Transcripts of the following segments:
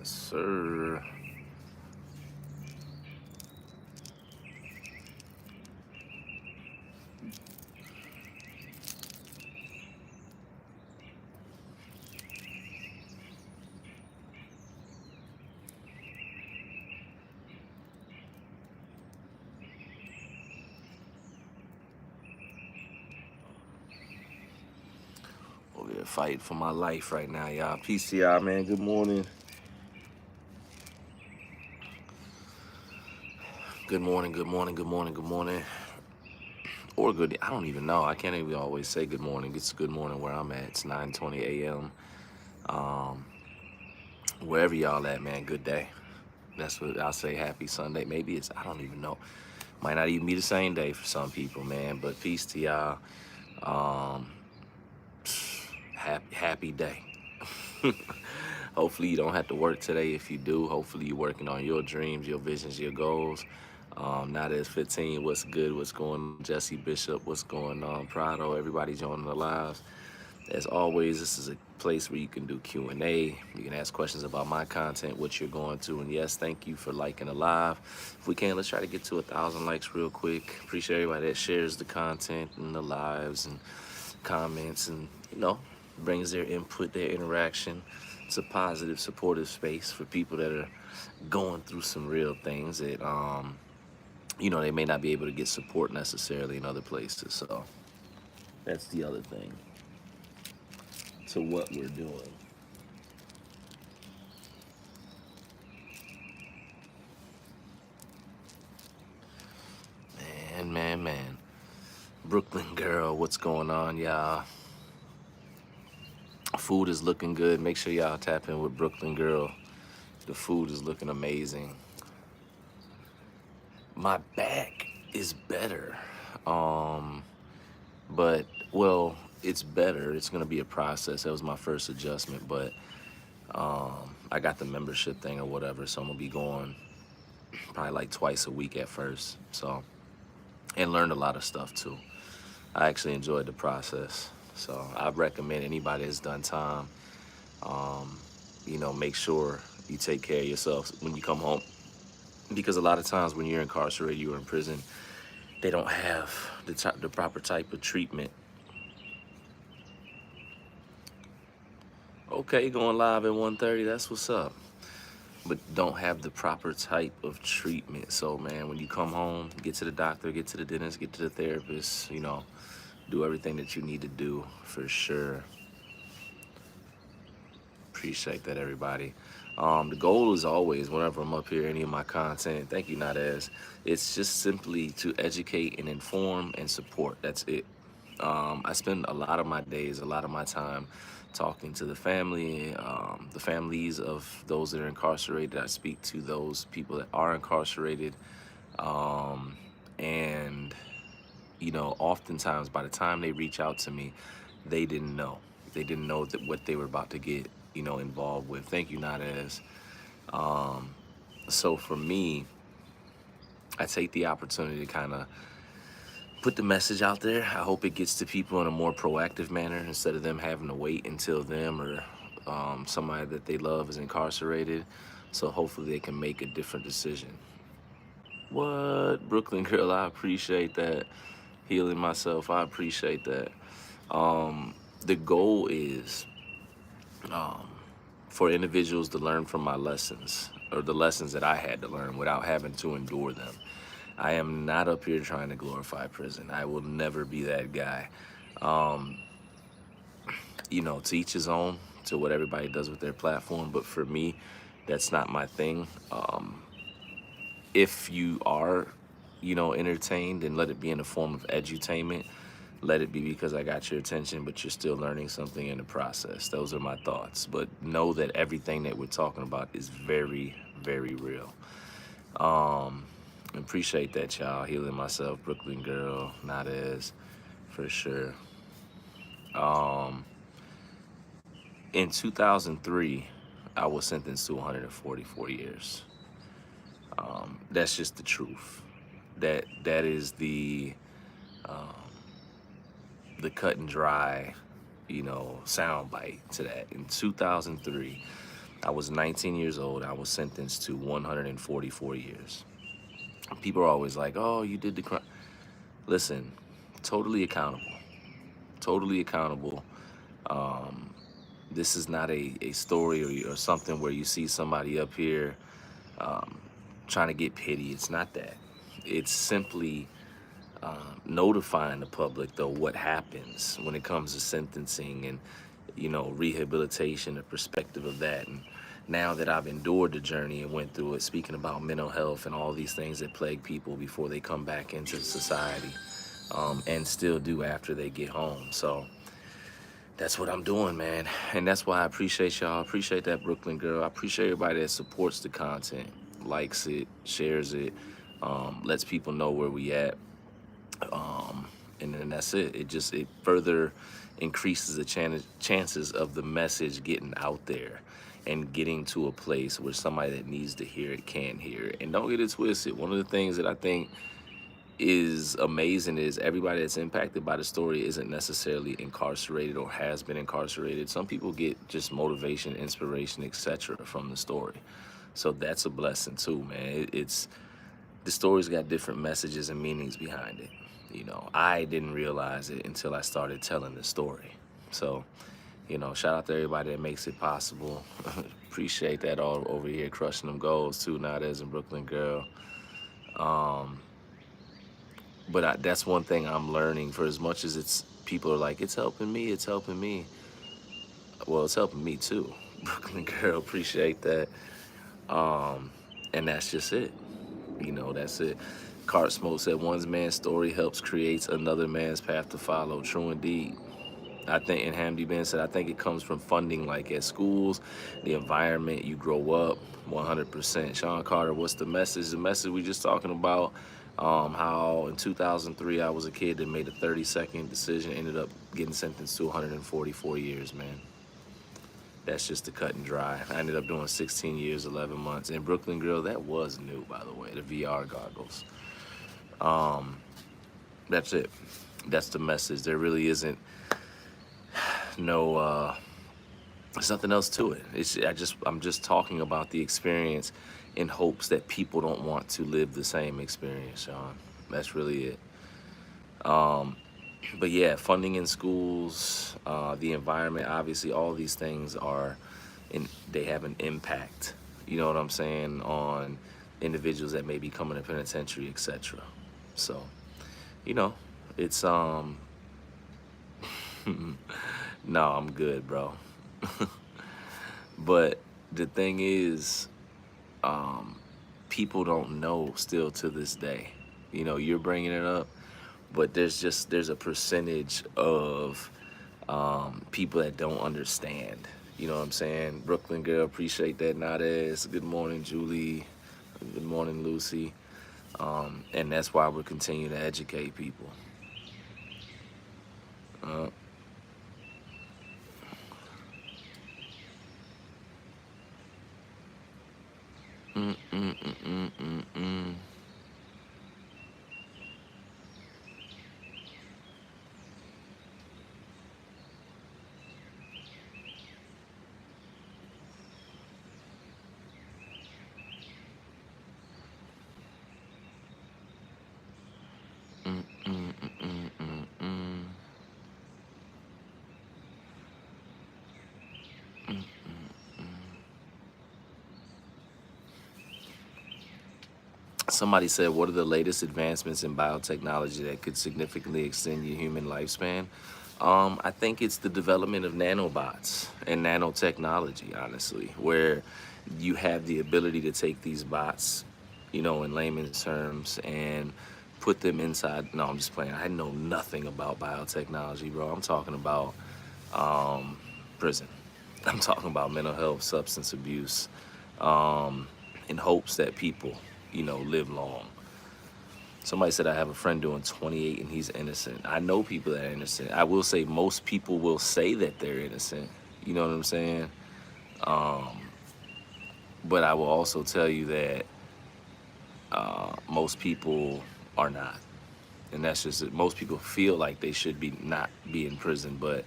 Sir. Over here fighting for my life right now, y'all. PCI, man. Good morning. Good morning, good morning, good morning, good morning. Or good, I don't even know. I can't even always say good morning. It's good morning where I'm at. It's 9:20 a.m. Um, wherever y'all at, man, good day. That's what I'll say. Happy Sunday. Maybe it's, I don't even know. Might not even be the same day for some people, man. But peace to y'all. Um, happy day. Hopefully you don't have to work today. If you do, hopefully you're working on your dreams, your visions, your goals. Now that it's 15, what's good? What's going on? Jesse Bishop, what's going on? Prado, everybody joining the lives. As always, this is a place where you can do Q&A. You can ask questions about my content, what you're going to. And yes, thank you for liking the live. If we can, let's try to get to 1,000 likes real quick. Appreciate everybody that shares the content and the lives and comments and, brings their input, their interaction. It's a positive, supportive space for people that are going through some real things that, they may not be able to get support necessarily in other places. So that's the other thing to what we're doing. Man. Brooklyn girl, what's going on, y'all? Food is looking good. Make sure y'all tap in with Brooklyn girl. The food is looking amazing. My back is better. But, well, it's better. It's going to be a process. That was my first adjustment, but I got the membership thing or whatever, so I'm going to be going probably like twice a week at first. So, and learned a lot of stuff too. I actually enjoyed the process. So I recommend anybody that's done time, make sure you take care of yourself when you come home. Because a lot of times when you're incarcerated, you're in prison, they don't have the proper type of treatment. Okay, going live at 1:30, that's what's up. But don't have the proper type of treatment. So, man, when you come home, get to the doctor, get to the dentist, get to the therapist, do everything that you need to do for sure. Appreciate that, everybody. The goal is always, whenever I'm up here, any of my content, thank you, Nadez, it's just simply to educate and inform and support. That's it. I spend a lot of my days, a lot of my time talking to the family, the families of those that are incarcerated. I speak to those people that are incarcerated. And, oftentimes by the time they reach out to me, they didn't know. They didn't know that what they were about to get, involved with. Thank you, Nadez. So for me, I take the opportunity to kind of put the message out there. I hope it gets to people in a more proactive manner instead of them having to wait until them or somebody that they love is incarcerated. So hopefully they can make a different decision. What? Brooklyn girl, I appreciate that. Healing myself, I appreciate that. The goal is for individuals to learn from my lessons or the lessons that I had to learn without having to endure them. I am not up here trying to glorify prison. I will never be that guy. To each his own, to what everybody does with their platform. But for me, that's not my thing. If you are, entertained, and let it be in the form of edutainment. Let it be because I got your attention, but you're still learning something in the process. Those are my thoughts. But know that everything that we're talking about is very, very real. Appreciate that, y'all. Healing myself, Brooklyn girl, Nadez, for sure. In 2003, I was sentenced to 144 years. That's just the truth. That is the cut and dry, sound bite to that. In 2003, I was 19 years old. I was sentenced to 144 years. People are always like, oh, you did the crime. Listen, totally accountable. Totally accountable. Um, this is not a story or something where you see somebody up here um, trying to get pity. It's not that. It's simply notifying the public, though, what happens when it comes to sentencing and, rehabilitation, the perspective of that. And now that I've endured the journey and went through it, speaking about mental health and all these things that plague people before they come back into society, and still do after they get home. So that's what I'm doing, man. And that's why I appreciate y'all. I appreciate that Brooklyn girl. I appreciate everybody that supports the content, likes it, shares it, lets people know where we at. And then that's it. It further increases the chances of the message getting out there and getting to a place where somebody that needs to hear it can hear it. And don't get it twisted. One of the things that I think is amazing is everybody that's impacted by the story isn't necessarily incarcerated or has been incarcerated. Some people get just motivation, inspiration, etc. from the story. So that's a blessing too, man. It's the story's got different messages and meanings behind it. I didn't realize it until I started telling the story. So, shout out to everybody that makes it possible. Appreciate that all over here crushing them goals too, Nadez and Brooklyn girl. But that's one thing I'm learning. For as much as people are like, it's helping me, it's helping me. Well, it's helping me too. Brooklyn girl, appreciate that. And that's just it. That's it. Cart Smoke said, one man's story helps creates another man's path to follow. True indeed. I think, and Hamdi Ben said, I think it comes from funding, like at schools, the environment, you grow up, 100%. Sean Carter, what's the message? The message we just talking about, how in 2003 I was a kid that made a 30-second decision, ended up getting sentenced to 144 years, man. That's just the cut and dry. I ended up doing 16 years, 11 months. And Brooklyn Girl, that was new, by the way, the VR goggles. That's it. That's the message. There really isn't there's nothing else to it. I'm just talking about the experience in hopes that people don't want to live the same experience, Sean. That's really it. But yeah, funding in schools, the environment, obviously all these things they have an impact, you know what I'm saying, on individuals that may be coming to penitentiary, etc. So, it's no, I'm good, bro. But the thing is, people don't know still to this day. You're bringing it up, but there's a percentage of people that don't understand. You know what I'm saying? Brooklyn girl, appreciate that. Nadez, good morning, Julie. Good morning, Lucy. And that's why we're continuing to educate people. Somebody said, what are the latest advancements in biotechnology that could significantly extend your human lifespan? I think it's the development of nanobots and nanotechnology, honestly, where you have the ability to take these bots, in layman's terms, and put them inside. No, I'm just playing. I know nothing about biotechnology, bro. I'm talking about prison. I'm talking about mental health, substance abuse, in hopes that people, live long. Somebody said I have a friend doing 28 and he's innocent. I know people that are innocent. I will say most people will say that they're innocent. You know what I'm saying? But I will also tell you that most people are not. And that's just it. Most people feel like they should not be in prison. But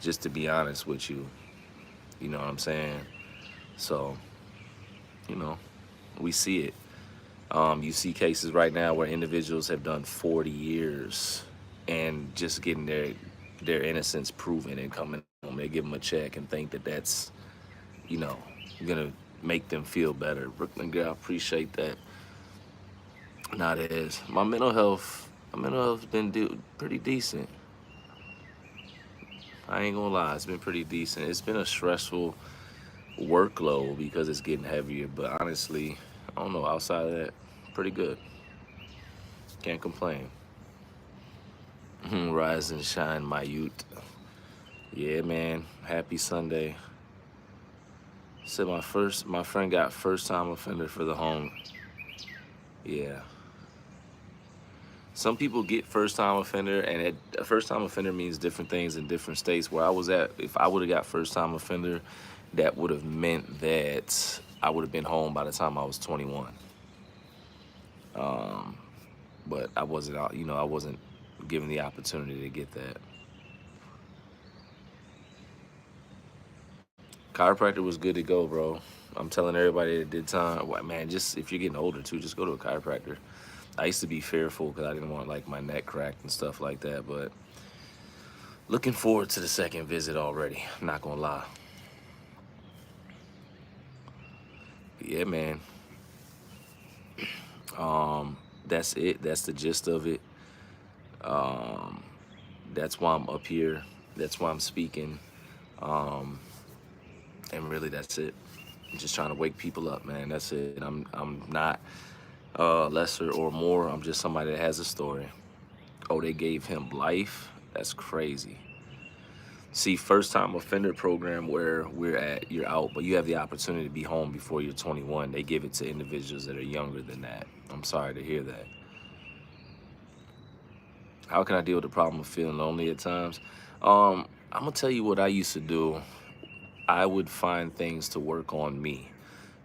just to be honest with you, you know what I'm saying? So, you know, we see it. You see cases right now where individuals have done 40 years and just getting their innocence proven and coming home. They give them a check and think that that's, you know, gonna make them feel better. Brooklyn girl, I appreciate that. Not as my mental health's been pretty decent. I ain't gonna lie, it's been pretty decent. It's been a stressful workload because it's getting heavier, but honestly, I don't know. Outside of that, pretty good. Can't complain. Rise and shine, my youth. Yeah, man. Happy Sunday. Said my friend got first time offender for the home. Yeah. Some people get first time offender, and first time offender means different things in different states. Where I was at, if I would have got first time offender, that would have meant that I would have been home by the time I was 21. But I wasn't out, I wasn't given the opportunity to get that. Chiropractor was good to go, bro. I'm telling everybody that did time, man, just if you're getting older too, just go to a chiropractor. I used to be fearful because I didn't want like my neck cracked and stuff like that, but looking forward to the second visit already. I'm not gonna lie. But yeah, man. That's it. That's the gist of it. Um, that's why I'm up here. That's why I'm speaking. Um, and really, that's it. I'm just trying to wake people up, man. That's it. I'm not lesser or more. I'm just somebody that has a story. Oh, they gave him life. That's crazy. See, first time offender program where we're at, you're out, but you have the opportunity to be home before you're 21. They give it to individuals that are younger than that. I'm sorry to hear that. How can I deal with the problem of feeling lonely at times? I'm gonna tell you what I used to do. I would find things to work on me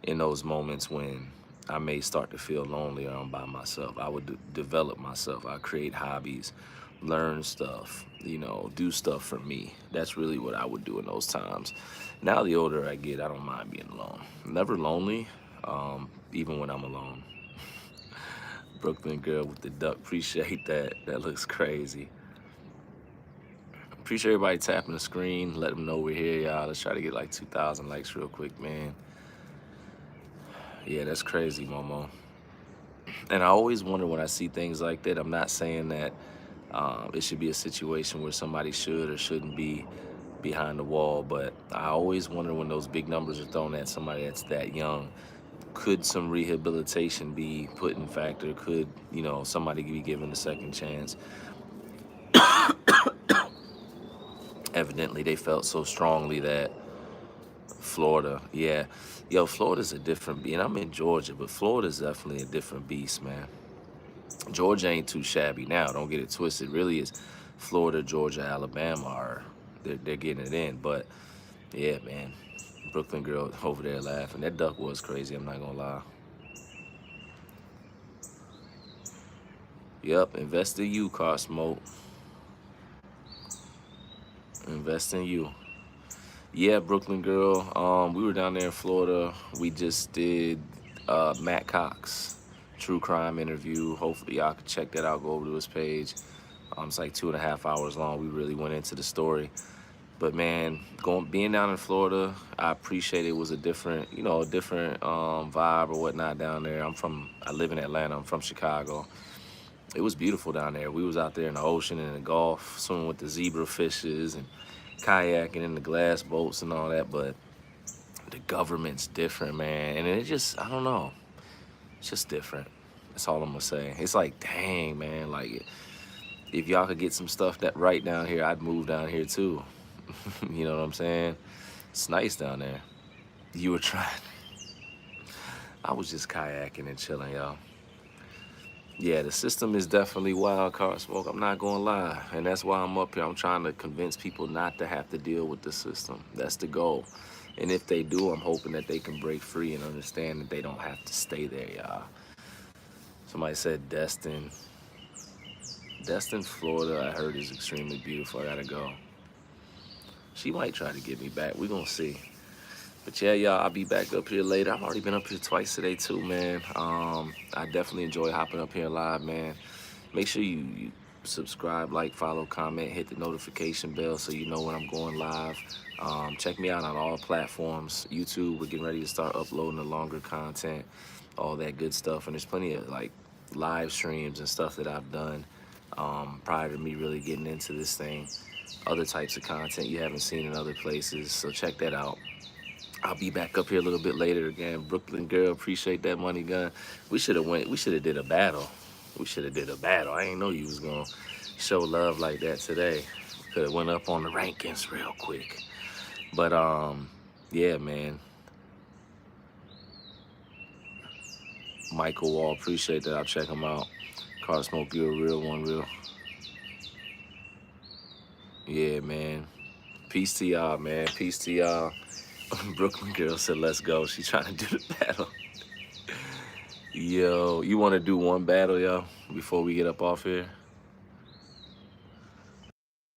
in those moments when I may start to feel lonely or I'm by myself. I would develop myself. I create hobbies, learn stuff, do stuff for me. That's really what I would do in those times. Now, the older I get, I don't mind being alone. Never lonely, even when I'm alone. Brooklyn girl with the duck, appreciate that. That looks crazy. Appreciate everybody tapping the screen. Let them know we're here, y'all. Let's try to get like 2,000 likes real quick, man. Yeah, that's crazy, Momo. And I always wonder when I see things like that. I'm not saying that it should be a situation where somebody should or shouldn't be behind the wall, but I always wonder when those big numbers are thrown at somebody that's that young. Could some rehabilitation be put in factor? Could, somebody be given a second chance? Evidently, they felt so strongly that Florida, yeah. Yo, Florida's a different beast. And I'm in Georgia, but Florida's definitely a different beast, man. Georgia ain't too shabby now. Don't get it twisted. Really is Florida, Georgia, Alabama are they're getting it in. But yeah, man. Brooklyn girl over there laughing. That duck was crazy, I'm not gonna lie. Yep, invest in you, Car Smoke. Invest in you. Yeah, Brooklyn girl. We were down there in Florida. We just did Matt Cox true crime interview. Hopefully y'all can check that out. Go over to his page. It's like 2.5 hours long. We really went into the story. But man, being down in Florida, I appreciate it. Was a different, vibe or whatnot down there. I live in Atlanta. I'm from Chicago. It was beautiful down there. We was out there in the ocean and in the Gulf, swimming with the zebra fishes and kayaking in the glass boats and all that. But the government's different, man. And it just, I don't know. It's just different. That's all I'm gonna say. It's like, dang, man. Like, if y'all could get some stuff that right down here, I'd move down here too. You know what I'm saying? It's nice down there. You were trying. I was just kayaking and chilling, y'all. Yeah, the system is definitely wild, Car Smoke. I'm not gonna lie. And that's why I'm up here. I'm trying to convince people not to have to deal with the system. That's the goal. And if they do, I'm hoping that they can break free and understand that they don't have to stay there, y'all. Somebody said Destin. Destin, Florida, I heard is extremely beautiful. I gotta go. She might try to get me back. We're gonna see. But yeah, y'all, I'll be back up here later. I've already been up here twice today too, man. I definitely enjoy hopping up here live, man. Make sure you subscribe, like, follow, comment, hit the notification bell so you know when I'm going live. Check me out on all platforms. YouTube, we're getting ready to start uploading the longer content, all that good stuff. And there's plenty of like live streams and stuff that I've done prior to me really getting into this thing. Other types of content you haven't seen in other places. So check that out. I'll be back up here a little bit later again. Brooklyn girl, appreciate that money gun. We should have did a battle. We should have did a battle. I ain't know you was gonna show love like that today. Could have went up on the rankings real quick. But yeah, man. Michael Wall, appreciate that. I'll check him out. Car Smoke, you a real one, real. Yeah, man. Peace to y'all, man. Peace to y'all. Brooklyn girl said, let's go. She trying to do the battle. Yo, you want to do one battle, yo, before we get up off here?